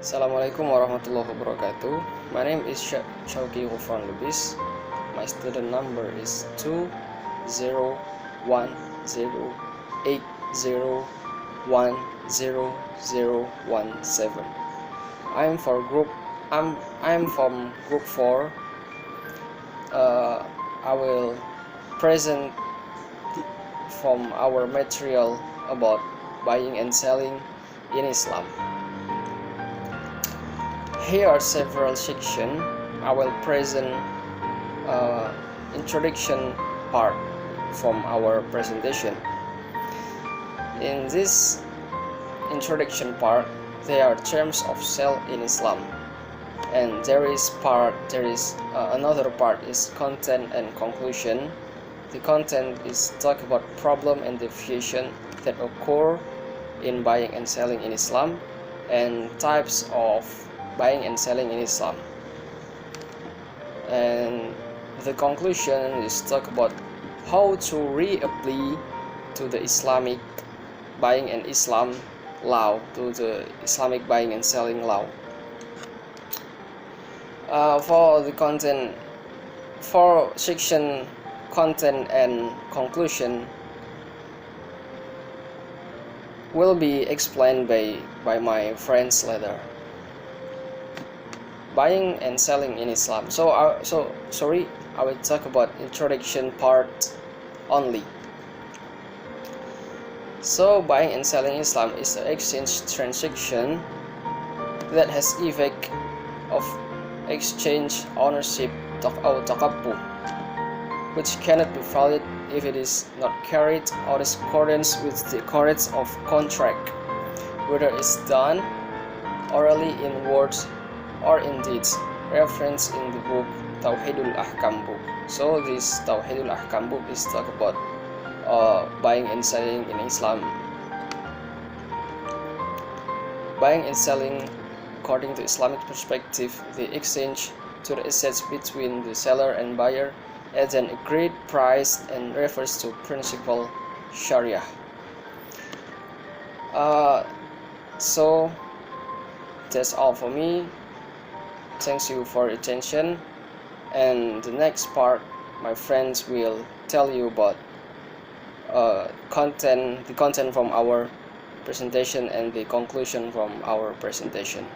Assalamualaikum warahmatullahi wabarakatuh. My name is Shauki Ghufran Lubis. My student number is 20108010017. I'm from group 4. I will present from our material about buying and selling in Islam. Here are several sections. I will present introduction part from our presentation. In this introduction part, there are terms of sale in Islam, and there is another part is content and conclusion. The content is talk about problem and deviation that occur in buying and selling in Islam, and types of buying and selling in Islam. And the conclusion is talk about how to reapply to the Islamic buying and Islam law, to the Islamic buying and selling law. For the content, for section content and conclusion will be explained by my friends later. Buying and selling in Islam. I will talk about introduction part only. So buying and selling in Islam is an exchange transaction that has effect of exchange ownership or taqabbu, which cannot be valid if it is not carried out in accordance with the conditions of contract, whether it's done orally in words or in deeds, reference in the book Tauhidul Ahkam book. So this Tauhidul Ahkam book is talk about buying and selling in Islam. Buying and selling according to Islamic perspective, the exchange to the assets between the seller and buyer at an agreed price and refers to principle Sharia. So that's all for me. Thanks you for your attention, and the next part my friends will tell you about the content from our presentation and the conclusion from our presentation.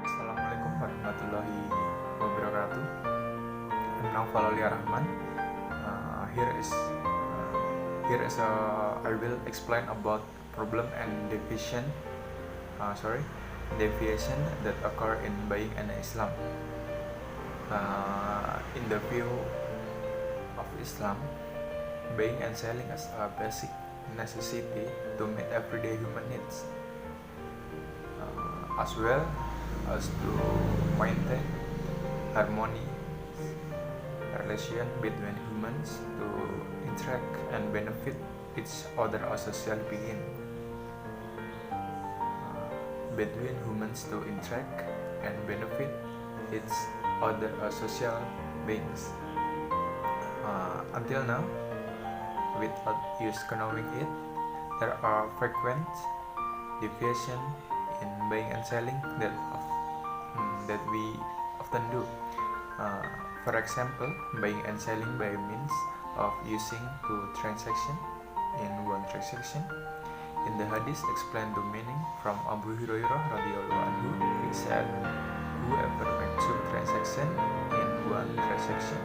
Assalamualaikum warahmatullahi wabarakatuh. I'm Naufal Aulia Rahman. I will explain about problem and deviation that occur in buying and Islam. In the view of Islam, buying and selling is a basic necessity to meet everyday human needs, as well as to maintain harmony relation between humans to interact and benefit each other as social being. Between humans to interact and benefit each other as social beings. Until now, without use knowing it, there are frequent deviation in buying and selling that we often do. For example, buying and selling by means of using two transactions in one transaction. In the hadith explained the meaning from Abu Hurairah radhiyallahu anhu, he said, "Whoever makes two transactions in one transaction,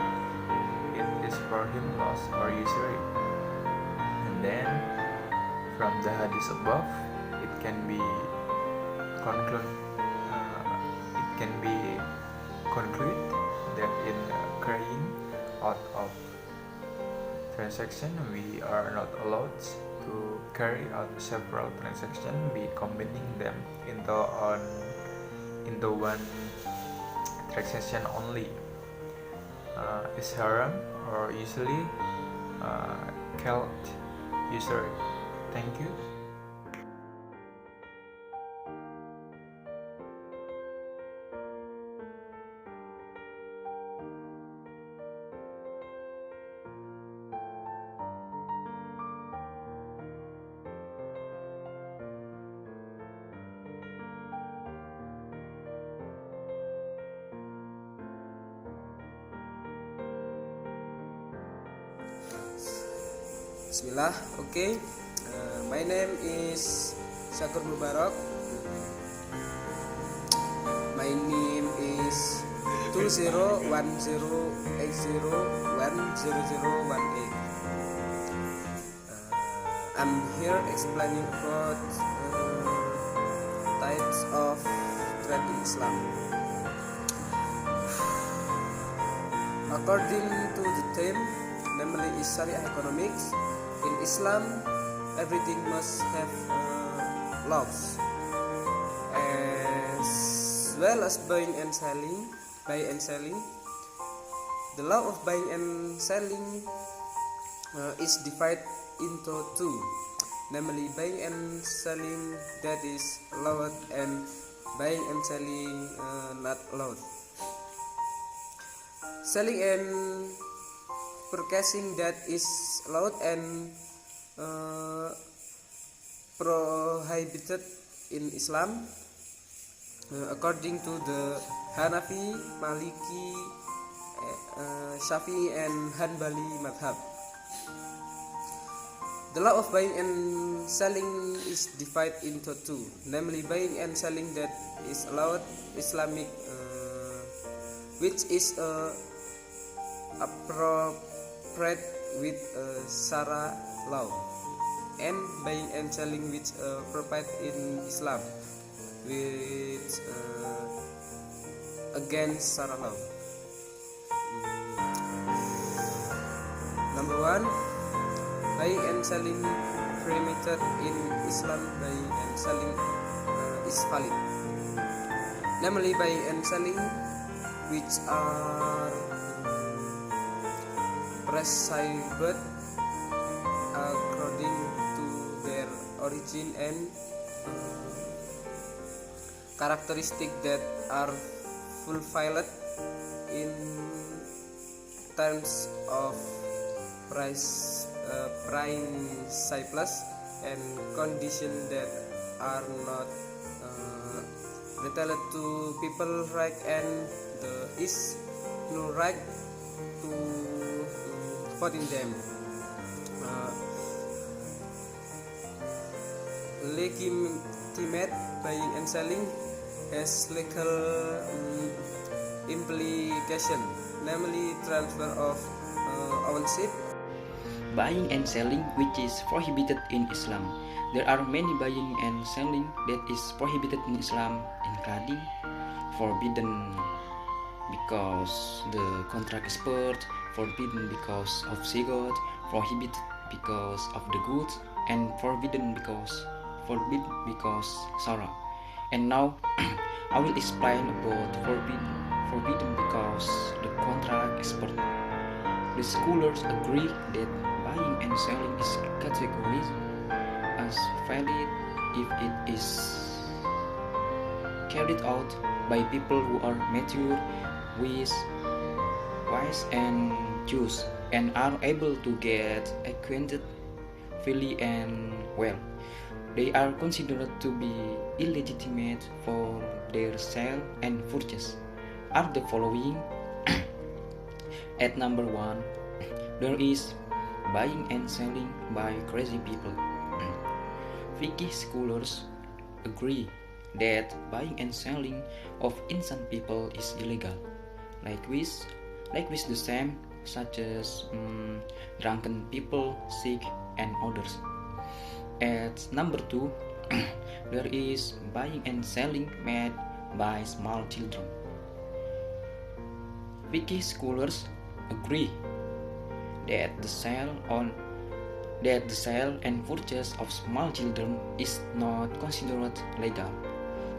it is for him loss or usury." And then, from the hadith above, it can be concluded can be concluded that in carrying out of transaction we are not allowed to carry out several transactions by combining them into one transaction only. Is haram or usually called usury. Thank you. Bismillah. Okay, my name is Syakur Mubarak. My name is 201080100018. I'm here explaining about types of trade in Islam. According to the theme, namely is Sharia economics. In Islam, everything must have laws, as well as buying and selling. The law of buying and selling is divided into two, namely buying and selling that is allowed and buying and selling not allowed. Selling and purchasing that is allowed and prohibited in Islam according to the Hanafi, Maliki, Shafi'i and Hanbali madhab. The law of buying and selling is divided into two, namely buying and selling that is allowed Islamic, which is appropriate with Sharia law, and buying and selling which appropriate in Islam, which against Sharia law. Number one, buying and selling permitted in Islam. Buying and selling is valid, namely buying and selling which are prescribed according to their origin and characteristic that are fulfilled in terms of principles and conditions that are not related to people right, and there is no right to vote in them. Legitimate buying and selling has legal implication, namely transfer of ownership. Buying and selling which is prohibited in Islam. There are many buying and selling that is prohibited in Islam, including forbidden because the contract is expert, forbidden because of zigot, prohibited because of the goods, and forbidden because Sarah. And now I will explain about forbidden because the contract is expert. The scholars agree that buying and selling is categorized as valid if it is carried out by people who are mature, wise and just, and are able to get acquainted freely and well. They are considered to be illegitimate for their sale and purchase are the following. At number 1, there is buying and selling by crazy people. Fiqh scholars agree that buying and selling of insane people is illegal, likewise the same, such as drunken people, sick, and others. At number 2, there is buying and selling made by small children. Fiqh scholars agree that the sale and purchase of small children is not considered legal,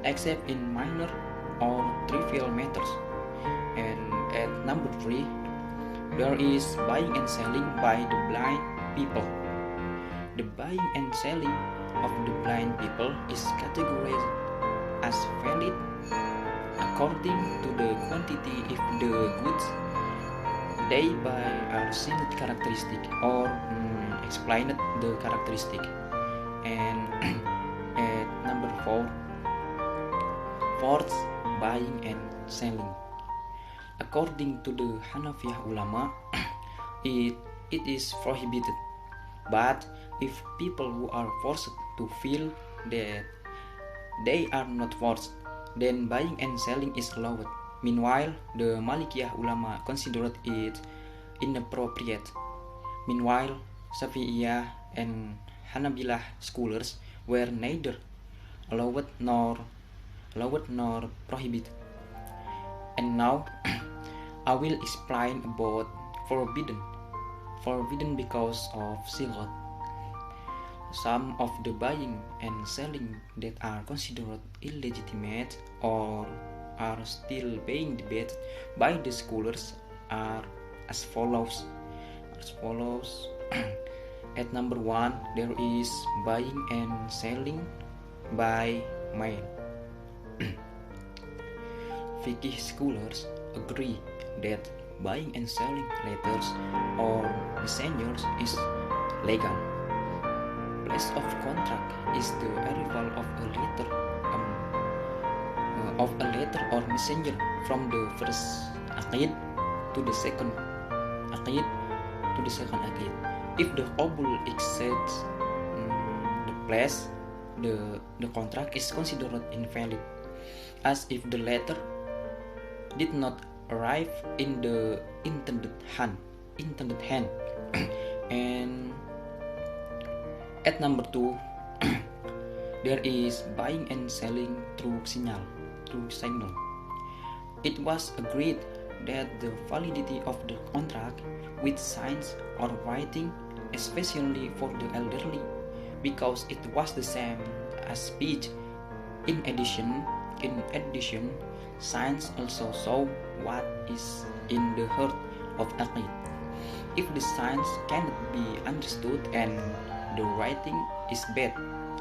except in minor or trivial matters. And at number 3, there is buying and selling by the blind people. The buying and selling of the blind people is categorized as valid according to the quantity if the goods they buy are single characteristic or explained the characteristic. And at number 4, forced buying and selling. According to the Hanafiyah ulama, it is prohibited. But if people who are forced to feel that they are not forced, then buying and selling is allowed. Meanwhile, the Malikiyah ulama considered it inappropriate. Meanwhile, Shafi'iyah and Hanabilah scholars were neither allowed nor prohibited. And now I will explain about forbidden because of sighot. Some of the buying and selling that are considered illegitimate or are still being debated by the scholars are as follows. At number 1, there is buying and selling by mail. Fiqh scholars agree that buying and selling letters or messengers is legal. Place of contract is the arrival of a letter or messenger from the first aqid to the second aqid. If the qabul exceeds the place, the contract is considered invalid, as if the letter did not arrive in the intended hand. And at number 2, there is buying and selling through signal. It was agreed that the validity of the contract with signs or writing, especially for the elderly, because it was the same as speech. In addition, signs also show what is in the heart of aqid. If the signs cannot be understood and the writing is bad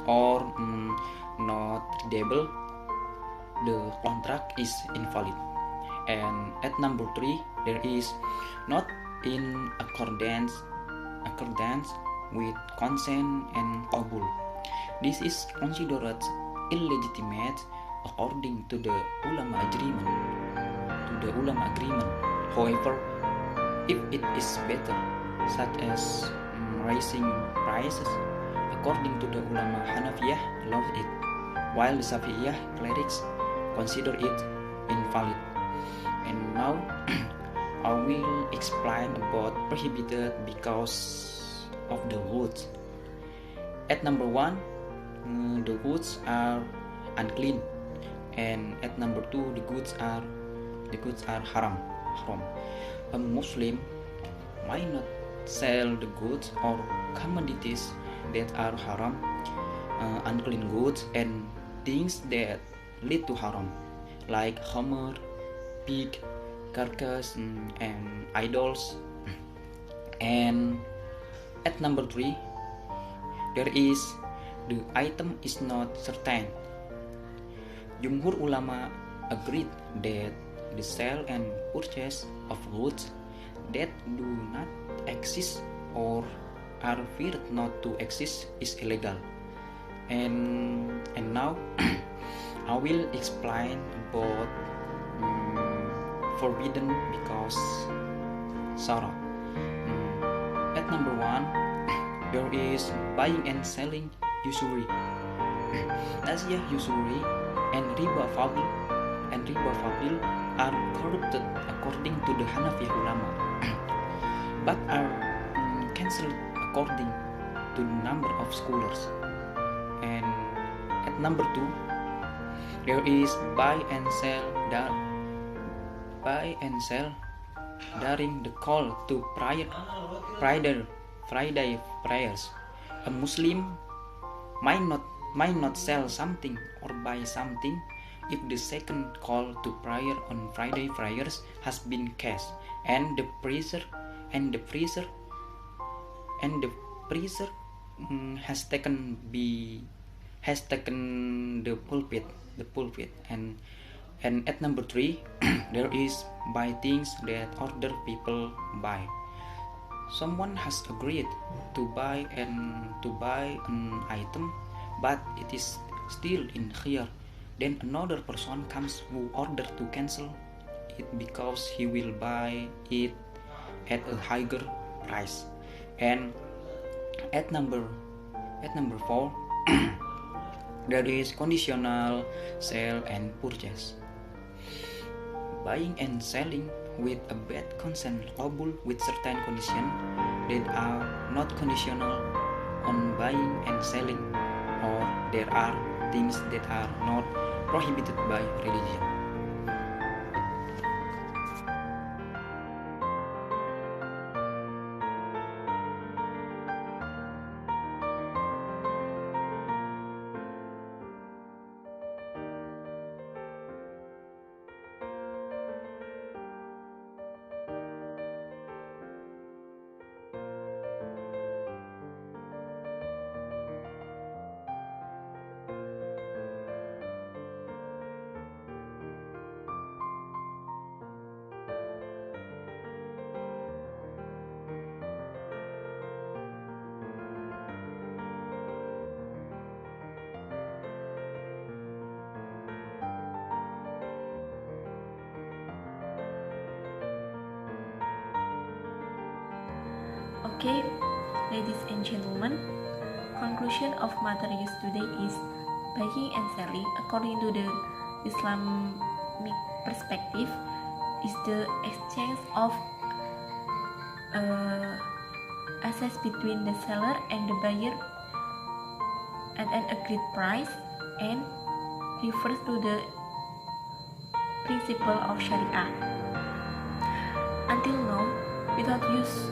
or not readable, the contract is invalid. And at number 3, there is not in accordance with consent and qabul. This is considered illegitimate according to the ulama agreement. However, if it is better, such as raising prices, according to the ulama Hanafiyah allows it, while the Shafi'iyah clerics consider it invalid. And now I will explain about prohibited because of the goods. At number 1, the goods are unclean, and at number 2, the goods are haram. A Muslim might not sell the goods or commodities that are haram, unclean goods, and things that lead to haram, like hammer, pig, carcass, and idols. And at number 3, there is the item is not certain. Jumhur ulama agreed that the sale and purchase of goods that do not exist or are feared not to exist is illegal. And now I will explain about forbidden because Sarah. At number 1, there is buying and selling usury. Nasiyah usury and riba fadl are corrupted according to the Hanafi ulama, but are cancelled according to the number of scholars. And at number 2, there is buy and sell during the call to Friday prayers. A Muslim might not sell something or buy something if the second call to prayer on Friday prayers has been cast and the preacher has taken the pulpit. And at number 3, there is buy things that other people buy. Someone has agreed to buy an item, but it is still in here. Then another person comes who order to cancel it because he will buy it at a higher price. And at number 4, there is conditional sale and purchase. Buying and selling with a bad consent coupled with certain conditions that are not conditional on buying and selling, or there are things that are not prohibited by religion. Okay, ladies and gentlemen, conclusion of matter used today is buying and selling according to the Islamic perspective is the exchange of assets between the seller and the buyer at an agreed price and refers to the principle of Sharia. Until now, without use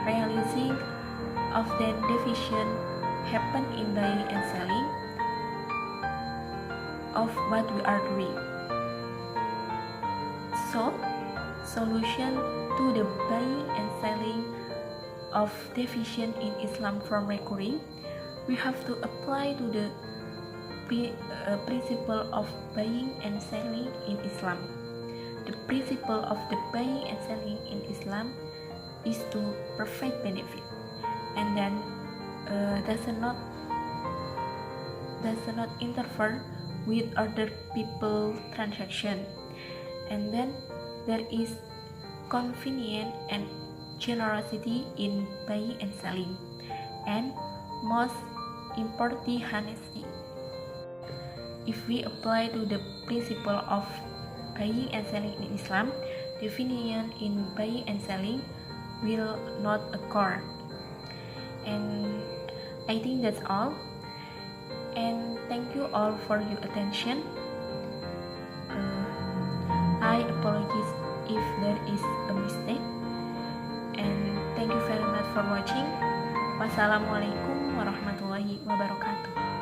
realizing of that division happen in buying and selling of what we are doing. So, solution to the buying and selling of division in Islam from recurring, we have to apply to the principle of buying and selling in Islam. The principle of the buying and selling in Islam is to provide benefit, and then does not interfere with other people transaction, and then there is convenience and generosity in buying and selling, and most importantly honesty. If we apply to the principle of buying and selling in Islam, definition in buying and selling will not occur. And I think that's all, and thank you all for your attention. I apologize if there is a mistake, and thank you very much for watching. Wassalamualaikum warahmatullahi wabarakatuh.